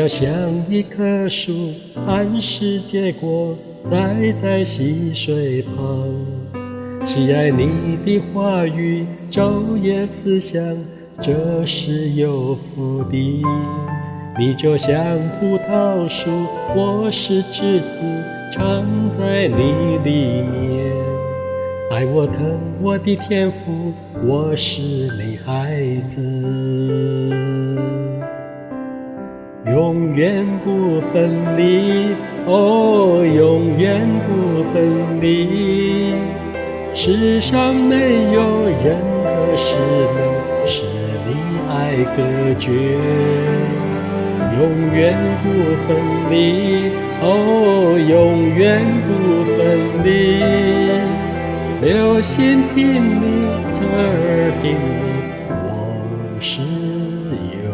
像一棵树，按时结果，栽在溪水旁。喜爱你的话语，昼夜思想，这是有福的。你就像葡萄树，我是枝子，常在你里面。爱我疼我的天父，我是你孩子，永远不分离，哦，永远不分离。世上没有任何事能使你爱隔绝，永远不分离，哦，永远不分离。留心听你，侧耳听你，我是有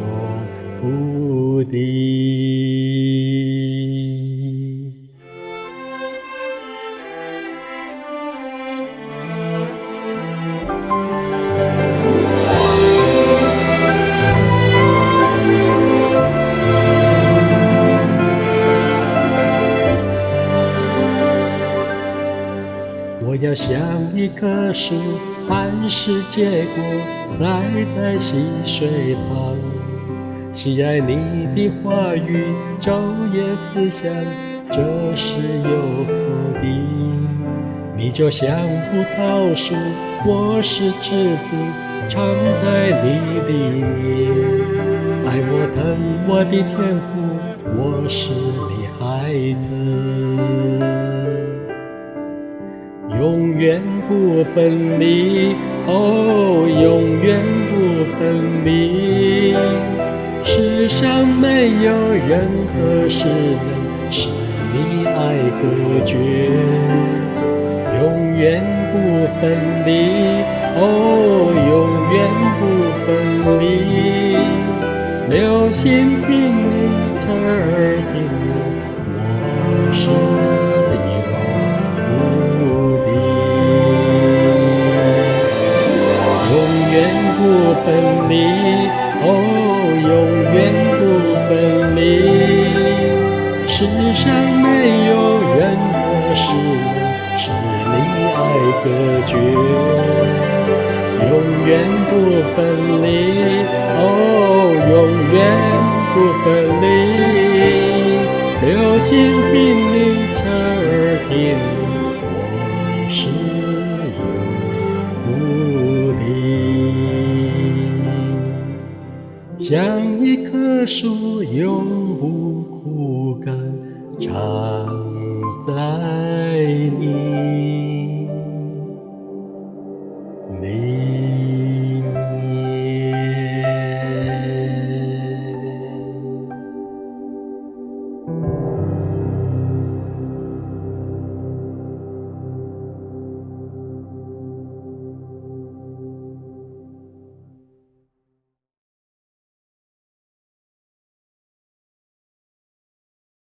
福的。我要像一棵树，按时结果，栽在溪水旁。喜爱你的话语，昼夜思想，这是有福的。你就像葡萄树，我是枝子，常在你里面。爱我疼我的天父，我是你孩子，永远不分离，哦，永远不分离。世上没有任何事能使你爱隔绝，永远不分离，哦，永远不分离。留心听你，侧耳听你，我是不分离，哦，永远不分离。世上没有任何事能使你爱隔绝，永远不分离，哦，永远不分离。留心听你，侧耳听你，我是像一棵树永不枯干，常在你